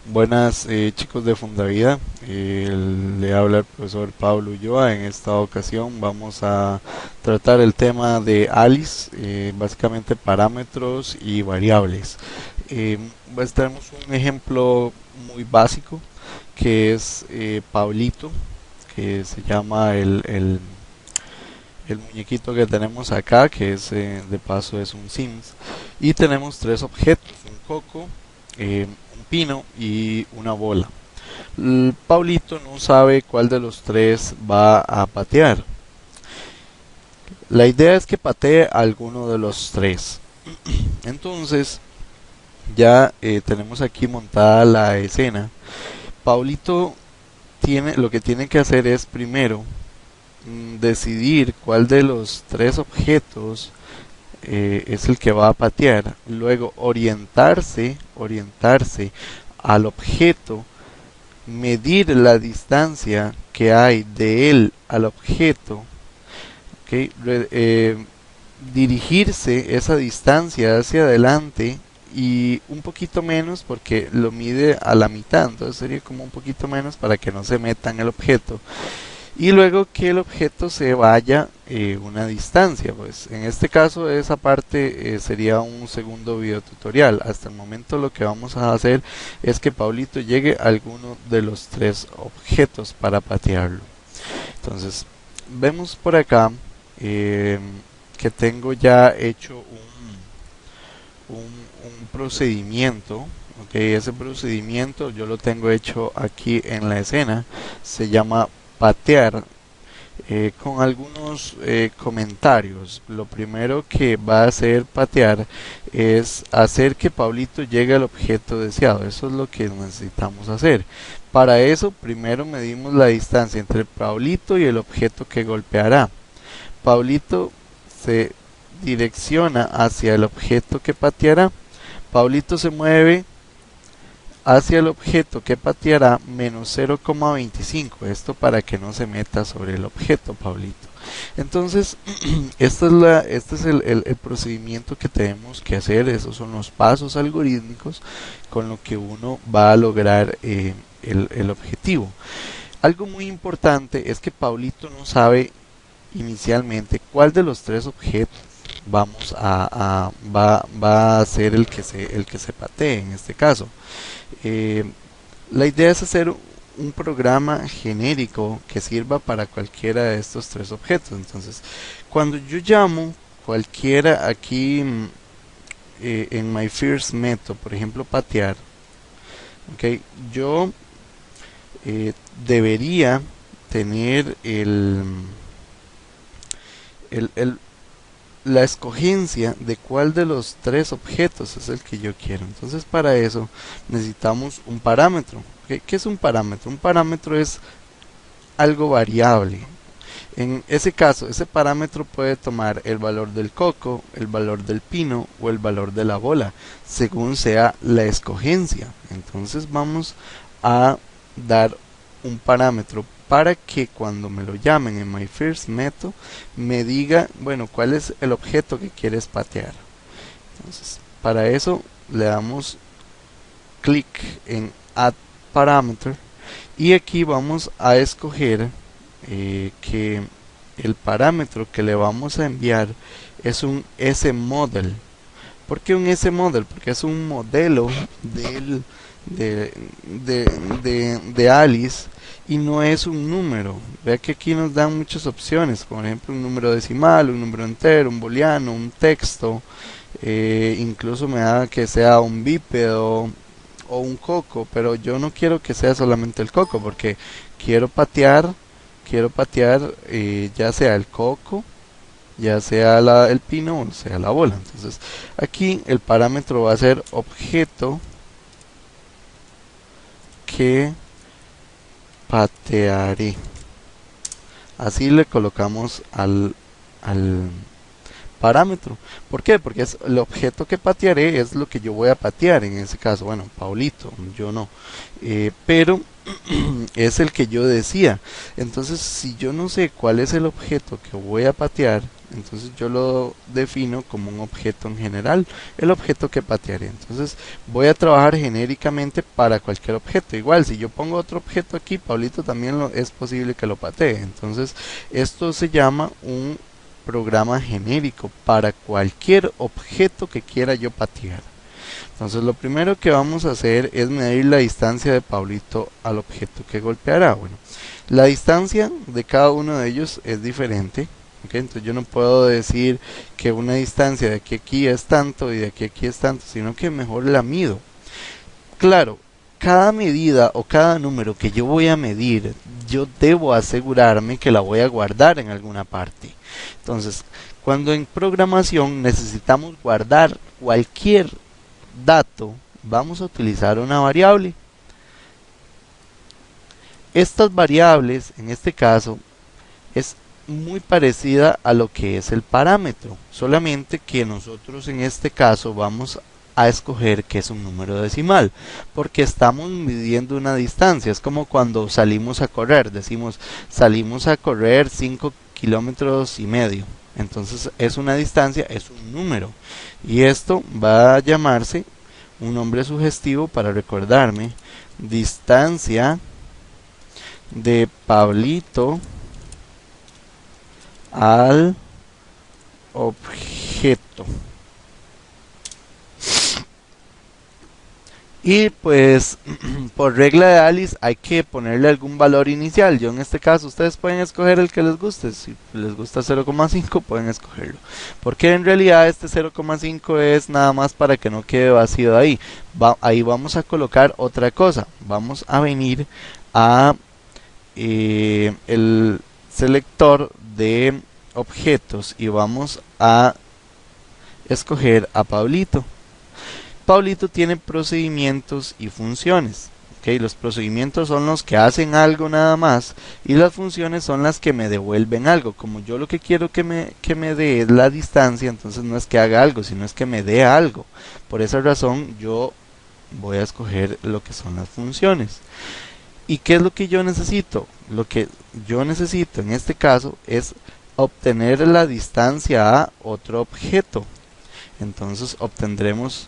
Buenas chicos de Fundavida, le habla el profesor Pablo Ulloa. En esta ocasión vamos a tratar el tema de ALICE, básicamente parámetros y variables. Tenemos un ejemplo muy básico que es Pablito, que se llama el muñequito que tenemos acá, que es de paso es un Sims, y tenemos tres objetos: un coco, un pino y una bola. Paulito no sabe cuál de los tres va a patear. La idea es que patee alguno de los tres. Entonces ya tenemos aquí montada la escena. Paulito lo que tiene que hacer es primero decidir cuál de los tres objetos es el que va a patear, luego orientarse al objeto, medir la distancia que hay de él al objeto, ¿ok? Dirigirse esa distancia hacia adelante y un poquito menos porque lo mide a la mitad, entonces sería como un poquito menos para que no se meta en el objeto, y luego que el objeto se vaya una distancia. Pues en este caso esa parte sería un segundo video tutorial. Hasta el momento lo que vamos a hacer es que Paulito llegue a alguno de los tres objetos para patearlo. Entonces vemos por acá eh, que tengo ya hecho un procedimiento. Ok, ese procedimiento yo lo tengo hecho aquí en la escena. Se llama patear, con algunos comentarios. Lo primero que va a hacer patear es hacer que Pablito llegue al objeto deseado. Eso es lo que necesitamos hacer. Para eso, primero medimos la distancia entre Pablito y el objeto que golpeará. Pablito se direcciona hacia el objeto que pateará. Pablito se mueve hacia el objeto que pateará menos 0,25. Esto para que no se meta sobre el objeto, Pablito. Entonces, este es el procedimiento que tenemos que hacer. Esos son los pasos algorítmicos con lo que uno va a lograr el objetivo. Algo muy importante es que Pablito no sabe inicialmente cuál de los tres objetos va a ser el que se patee en este caso. Eh, la idea es hacer un programa genérico que sirva para cualquiera de estos tres objetos. Entonces, cuando yo llamo cualquiera aquí en my first method, por ejemplo, patear, okay, yo debería tener el, el, la escogencia de cuál de los tres objetos es el que yo quiero. Entonces, para eso necesitamos un parámetro. ¿Qué es un parámetro? Un parámetro es algo variable. En ese caso, ese parámetro puede tomar el valor del coco, el valor del pino o el valor de la bola, según sea la escogencia. Entonces vamos a dar un parámetro para que cuando me lo llamen en my first method me diga, bueno, cuál es el objeto que quieres patear. Entonces, para eso le damos clic en add parameter y aquí vamos a escoger que el parámetro que le vamos a enviar es un smodel. ¿Por qué un smodel? Porque es un modelo del, de Alice y no es un número. Vea que aquí nos dan muchas opciones, por ejemplo un número decimal, un número entero, un booleano, un texto, incluso me da que sea un bípedo o un coco, pero yo no quiero que sea solamente el coco porque quiero patear, ya sea el coco, ya sea el pino o sea la bola. Entonces aquí el parámetro va a ser objeto que patearé. Así le colocamos al parámetro. ¿Por qué? Porque es el objeto que patearé es lo que yo voy a patear en ese caso. Bueno, Paulito, yo no. Pero es el que yo decía. Entonces, si yo no sé cuál es el objeto que voy a patear, entonces yo lo defino como un objeto en general, el objeto que patearé. Entonces voy a trabajar genéricamente para cualquier objeto. Igual, si yo pongo otro objeto aquí, Pablito también es posible que lo patee. Entonces esto se llama un programa genérico para cualquier objeto que quiera yo patear. Entonces lo primero que vamos a hacer es medir la distancia de Pablito al objeto que golpeará. Bueno, la distancia de cada uno de ellos es diferente. ¿Okay? Entonces yo no puedo decir que una distancia de aquí a aquí es tanto y de aquí a aquí es tanto, sino que mejor la mido. Claro, cada medida o cada número que yo voy a medir, yo debo asegurarme que la voy a guardar en alguna parte. Entonces, cuando en programación necesitamos guardar cualquier dato, vamos a utilizar una variable. Estas variables, en este caso, es muy parecida a lo que es el parámetro, solamente que nosotros en este caso vamos a escoger que es un número decimal, porque estamos midiendo una distancia. Es como cuando salimos a correr, decimos salimos a correr 5 kilómetros y medio. Entonces es una distancia, es un número, y esto va a llamarse un nombre sugestivo para recordarme: distancia de Pablito al objeto. Y pues por regla de Alice hay que ponerle algún valor inicial. Yo en este caso, ustedes pueden escoger el que les guste. Si les gusta 0,5 pueden escogerlo, porque en realidad este 0,5 es nada más para que no quede vacío ahí. Ahí vamos a colocar otra cosa. Vamos a venir a el selector de objetos y vamos a escoger a Pablito. Pablito tiene procedimientos y funciones. Okay, los procedimientos son los que hacen algo nada más, y las funciones son las que me devuelven algo. Como yo lo que quiero que me dé es la distancia, entonces no es que haga algo, sino es que me dé algo. Por esa razón yo voy a escoger lo que son las funciones. ¿Y qué es lo que yo necesito? Lo que yo necesito en este caso es obtener la distancia a otro objeto. Entonces obtendremos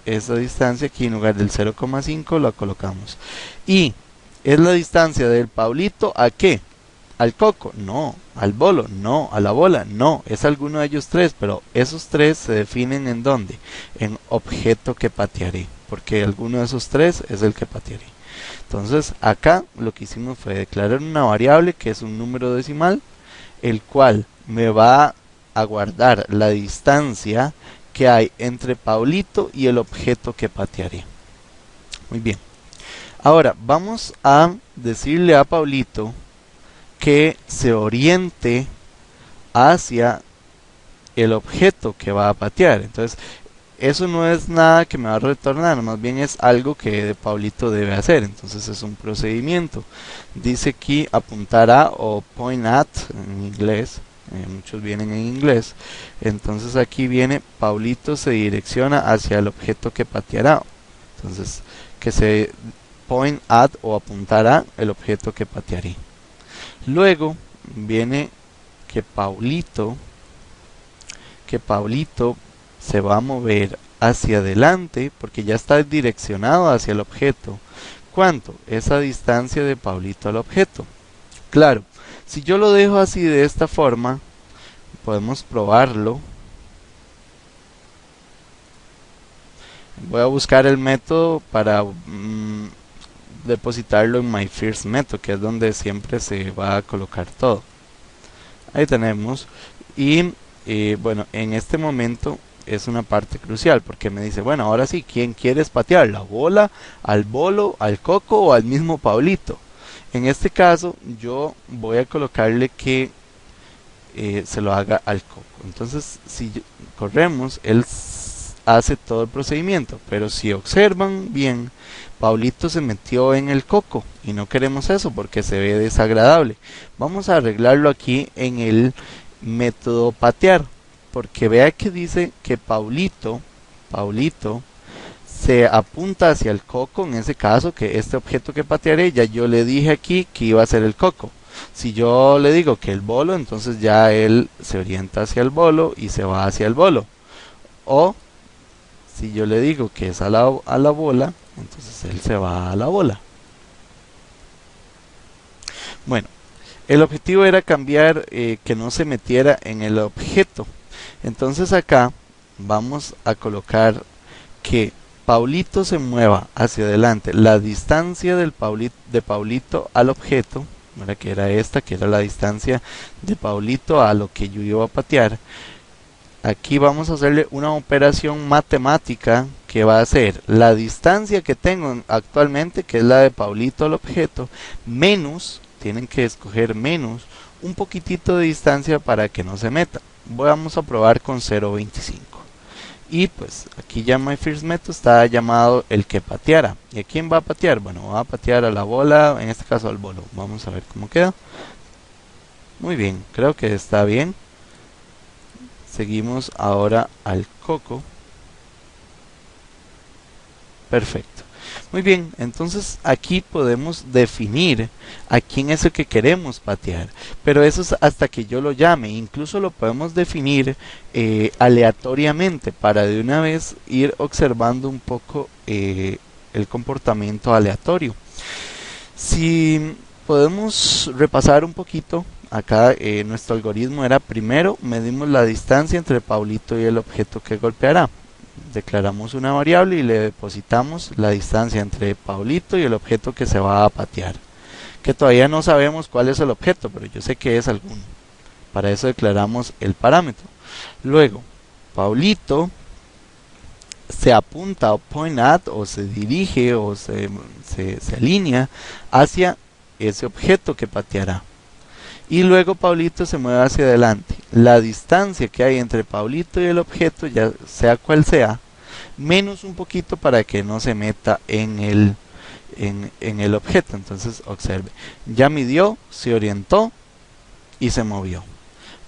esa distancia aquí. En lugar del 0,5 la colocamos. ¿Y es la distancia del Pablito a qué? ¿Al coco? No. ¿Al bolo? No. ¿A la bola? No. Es alguno de ellos tres, pero esos tres se definen ¿en dónde? En objeto que patearé, porque alguno de esos tres es el que patearé. Entonces acá lo que hicimos fue declarar una variable que es un número decimal, el cual me va a guardar la distancia que hay entre Pablito y el objeto que patearé. Muy bien. Ahora vamos a decirle a Pablito que se oriente hacia el objeto que va a patear. Entonces eso no es nada que me va a retornar, más bien es algo que Pablito debe hacer. Entonces es un procedimiento. Dice aquí apuntar a, o point at en inglés. Muchos vienen en inglés. Entonces aquí viene Pablito se direcciona hacia el objeto que pateará. Entonces que se point at o apuntar a el objeto que patearé. Luego viene que Pablito se va a mover hacia adelante porque ya está direccionado hacia el objeto. ¿Cuánto? Esa distancia de Pablito al objeto. Claro, si yo lo dejo así de esta forma, podemos probarlo. Voy a buscar el método para depositarlo en my first method, que es donde siempre se va a colocar todo. Ahí tenemos. Y bueno, en este momento es una parte crucial porque me dice, bueno, ahora sí, ¿quién quieres patear? ¿La bola, al bolo, al coco o al mismo Pablito? En este caso yo voy a colocarle que se lo haga al coco. Entonces si corremos, él hace todo el procedimiento, pero si observan bien, Pablito se metió en el coco y no queremos eso porque se ve desagradable. Vamos a arreglarlo aquí en el método patear, porque vea que dice que Pablito se apunta hacia el coco. En ese caso, que este objeto que patearé, ya yo le dije aquí que iba a ser el coco. Si yo le digo que el bolo, entonces ya él se orienta hacia el bolo y se va hacia el bolo. O si yo le digo que es a la bola, entonces él se va a la bola. Bueno, el objetivo era cambiar que no se metiera en el objeto. Entonces acá vamos a colocar que Paulito se mueva hacia adelante. La distancia de Paulito al objeto, ¿verdad? Que era esta, que era la distancia de Paulito a lo que yo iba a patear. Aquí vamos a hacerle una operación matemática que va a ser la distancia que tengo actualmente, que es la de Paulito al objeto, menos, tienen que escoger menos, un poquitito de distancia para que no se meta. Vamos a probar con 0.25. Y pues aquí ya My First Method está llamado el que pateara. ¿Y a quién va a patear? Bueno, va a patear a la bola, en este caso al bolo. Vamos a ver cómo queda. Muy bien, creo que está bien. Seguimos ahora al coco. Perfecto. Muy bien, entonces aquí podemos definir a quién es el que queremos patear, pero eso es hasta que yo lo llame. Incluso lo podemos definir aleatoriamente para de una vez ir observando un poco el comportamiento aleatorio. Si podemos repasar un poquito, acá nuestro algoritmo era: primero medimos la distancia entre Paulito y el objeto que golpeará. Declaramos una variable y le depositamos la distancia entre Paulito y el objeto que se va a patear, que todavía no sabemos cuál es el objeto, pero yo sé que es alguno. Para eso declaramos el parámetro. Luego, Paulito se apunta o point at, o se dirige o se alinea hacia ese objeto que pateará. Y luego Paulito se mueve hacia adelante. La distancia que hay entre Paulito y el objeto, ya sea cual sea, menos un poquito para que no se meta en el objeto. Entonces observe, ya midió, se orientó y se movió.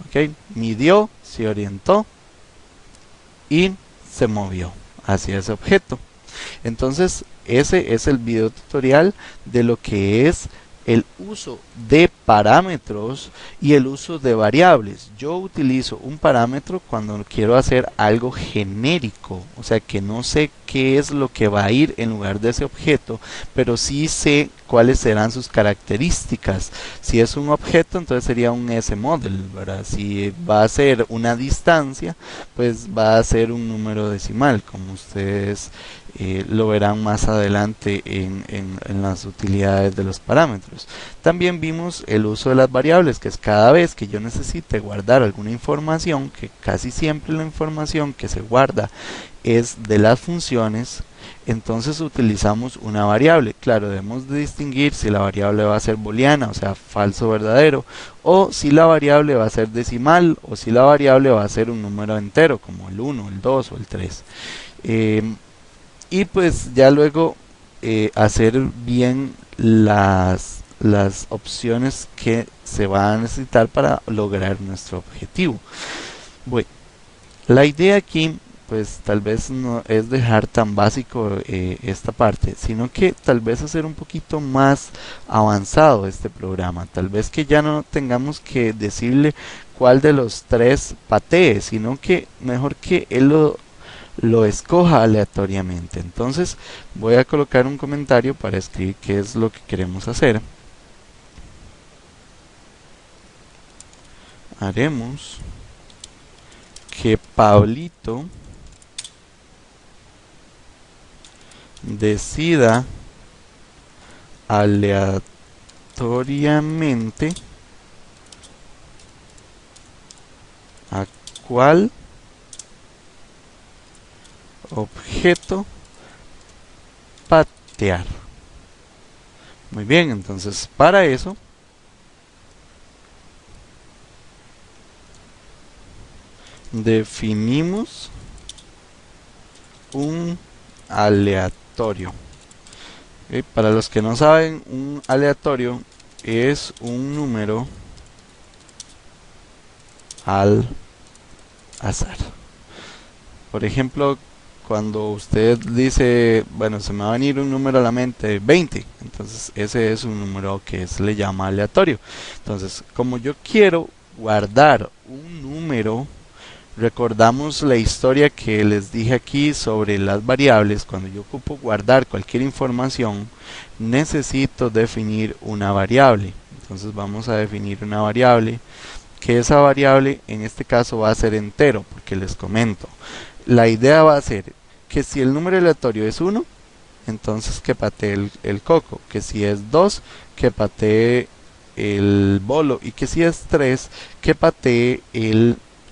¿Okay? Midió, se orientó y se movió hacia ese objeto. Entonces ese es el video tutorial de lo que es el uso de parámetros y el uso de variables. Yo utilizo un parámetro cuando quiero hacer algo genérico, o sea que no sé qué es lo que va a ir en lugar de ese objeto, pero sí sé cuáles serán sus características. Si es un objeto, entonces sería un S-model, ¿verdad? Si va a ser una distancia, pues va a ser un número decimal, como ustedes lo verán más adelante en las utilidades de los parámetros. También vimos el uso de las variables, que es cada vez que yo necesite guardar alguna información, que casi siempre la información que se guarda es de las funciones, entonces utilizamos una variable. Claro, debemos de distinguir si la variable va a ser booleana, o sea, falso o verdadero, o si la variable va a ser decimal, o si la variable va a ser un número entero, como el 1, el 2 o el 3. Y pues ya luego hacer bien las opciones que se van a necesitar para lograr nuestro objetivo. Bueno, la idea aquí pues tal vez no es dejar tan básico esta parte, sino que tal vez hacer un poquito más avanzado este programa. Tal vez que ya no tengamos que decirle cuál de los tres patee, sino que mejor que él lo escoja aleatoriamente. Entonces voy a colocar un comentario para escribir qué es lo que queremos hacer. Haremos que Pablito decida aleatoriamente a cuál objeto patear. Muy bien, entonces para eso definimos un aleatorio. ¿Okay? Para los que no saben, un aleatorio es un número al azar. Por ejemplo, cuando usted dice, bueno, se me va a venir un número a la mente, 20, entonces ese es un número que se le llama aleatorio. Entonces, como yo quiero guardar un número, recordamos la historia que les dije aquí sobre las variables. Cuando yo ocupo guardar cualquier información, necesito definir una variable. Entonces vamos a definir una variable, que esa variable en este caso va a ser entero, porque les comento. La idea va a ser que si el número aleatorio es 1, entonces que patee el coco, que si es 2, que patee el bolo, y que si es 3, que patee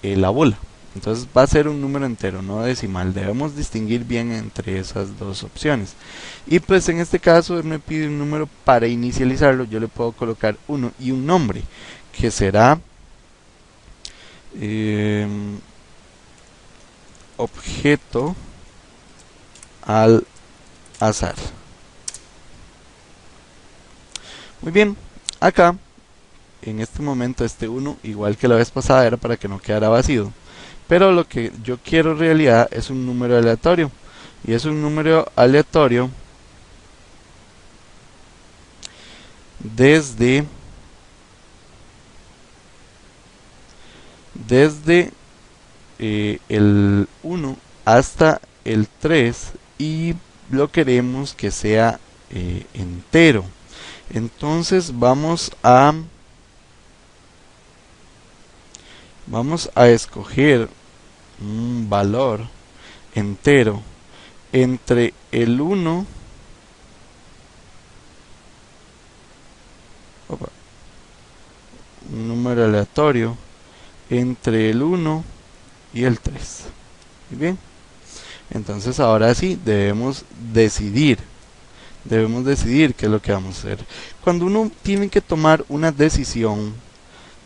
la bola. Entonces va a ser un número entero, no decimal. Debemos distinguir bien entre esas dos opciones. Y pues en este caso él me pide un número. Para inicializarlo yo le puedo colocar 1 y un nombre, que será objeto al azar. Muy bien, acá en este momento este 1, igual que la vez pasada, era para que no quedara vacío. Pero lo que yo quiero en realidad es un número aleatorio. Y es un número aleatorio desde el 1 hasta el 3, y lo queremos que sea entero. Entonces vamos a escoger un valor entero entre el 1 un número aleatorio entre el 1 y el 3. Muy bien, entonces ahora sí debemos decidir qué es lo que vamos a hacer. Cuando uno tiene que tomar una decisión,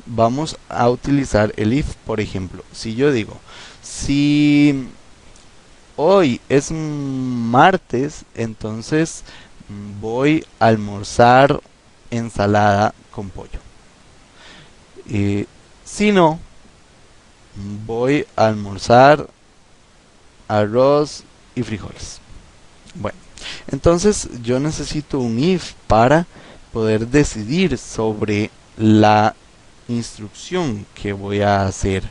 vamos a utilizar el if. Por ejemplo, si yo digo, si hoy es martes, entonces voy a almorzar ensalada con pollo. Si no, voy a almorzar arroz y frijoles. Bueno, entonces yo necesito un if para poder decidir sobre la instrucción que voy a hacer.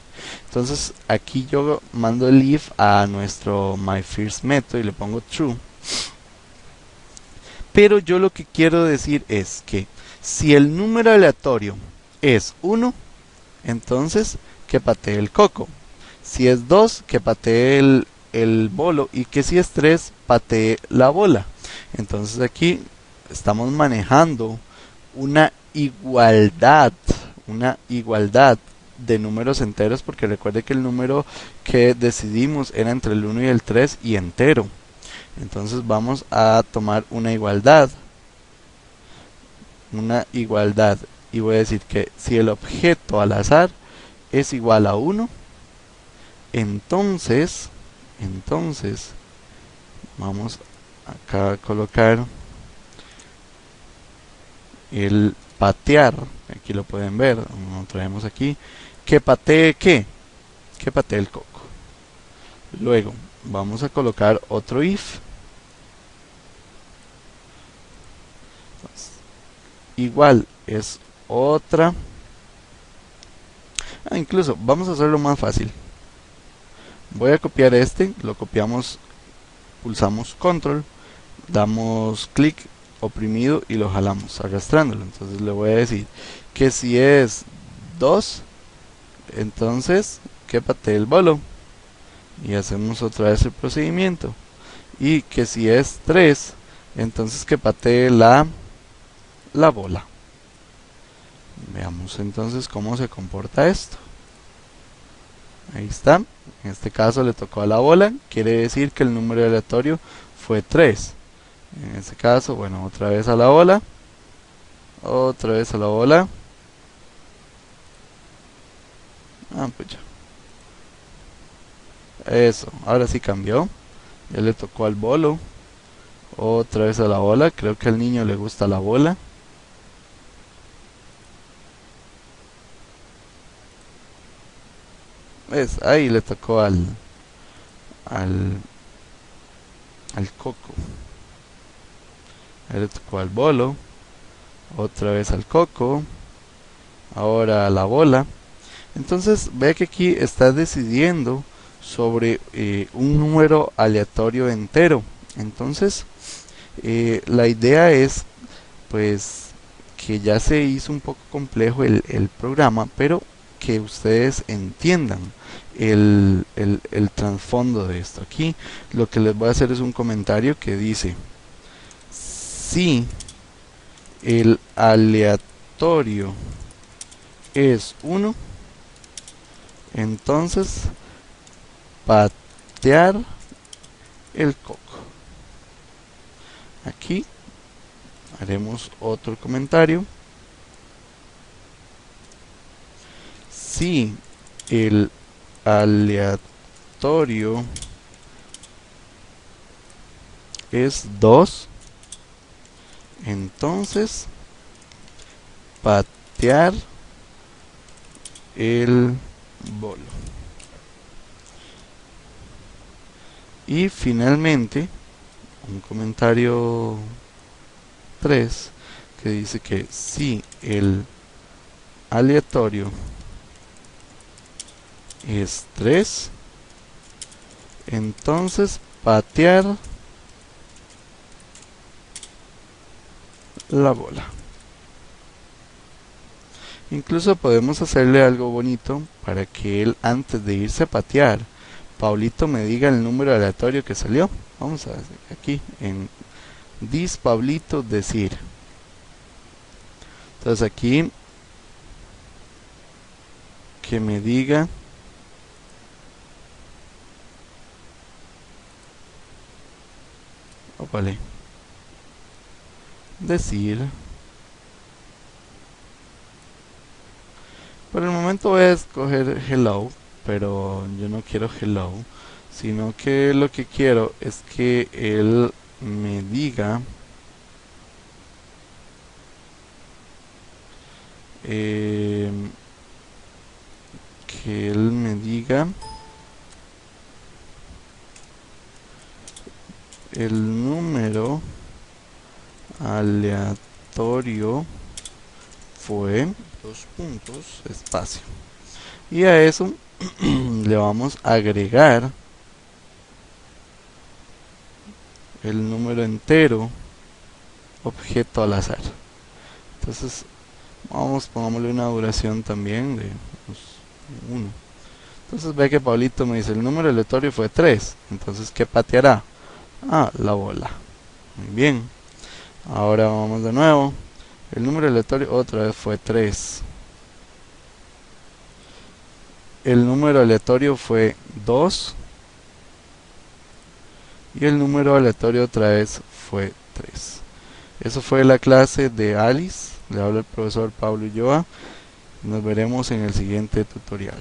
Entonces aquí yo mando el if a nuestro myFirstMethod y le pongo true. Pero yo lo que quiero decir es que si el número aleatorio es 1, entonces que patee el coco. Si es 2, que patee el bolo, y que si es 3, patee la bola. Entonces aquí estamos manejando una igualdad de números enteros, porque recuerde que el número que decidimos era entre el 1 y el 3 y entero. Entonces vamos a tomar una igualdad, y voy a decir que si el objeto al azar es igual a 1, entonces vamos acá a colocar el patear. Aquí lo pueden ver, lo traemos aquí, que patee que patee el coco. Luego vamos a colocar otro if. Entonces, igual es otra. Incluso vamos a hacerlo más fácil. Voy a copiar lo copiamos, pulsamos control, damos clic oprimido y lo jalamos arrastrándolo. Entonces le voy a decir que si es 2, entonces que patee el bolo, y hacemos otra vez el procedimiento. Y que si es 3, entonces que patee la bola. Veamos entonces cómo se comporta esto. Ahí está. En este caso le tocó a la bola, quiere decir que el número aleatorio fue 3. En este caso, bueno, otra vez a la bola, otra vez a la bola. Pues ya. Eso, ahora sí cambió. Ya le tocó al bolo, otra vez a la bola. Creo que al niño le gusta la bola. ¿Ves? Ahí le tocó al coco. Ahí le tocó al bolo, otra vez al coco, ahora a la bola. Entonces ve que aquí está decidiendo sobre un número aleatorio entero. Entonces la idea es pues que ya se hizo un poco complejo el programa, pero que ustedes entiendan el trasfondo de esto. Aquí lo que les voy a hacer es un comentario que dice: si el aleatorio es 1, entonces patear el coco. Aquí haremos otro comentario. Si el aleatorio es 2, entonces patear el bolo. Y finalmente un comentario 3 que dice que si el aleatorio es 3, entonces patear la bola. Incluso podemos hacerle algo bonito para que él, antes de irse a patear, Pablito me diga el número aleatorio que salió. Vamos a ver aquí en dis Pablito decir. Entonces aquí que me diga vale, decir. Por el momento voy a escoger hello, pero yo no quiero hello, sino que lo que quiero es que él me diga que él me diga el número aleatorio fue espacio, y a eso le vamos a agregar el número entero objeto al azar. Entonces pongámosle una duración también de 1. Entonces ve que Pablito me dice el número aleatorio fue 3, entonces ¿qué pateará? La bola. Muy bien, ahora vamos de nuevo. El número aleatorio otra vez fue 3. El número aleatorio fue 2. Y el número aleatorio otra vez fue 3. Eso fue la clase de Alice. Le habla el profesor Pablo Ulloa. Nos veremos en el siguiente tutorial.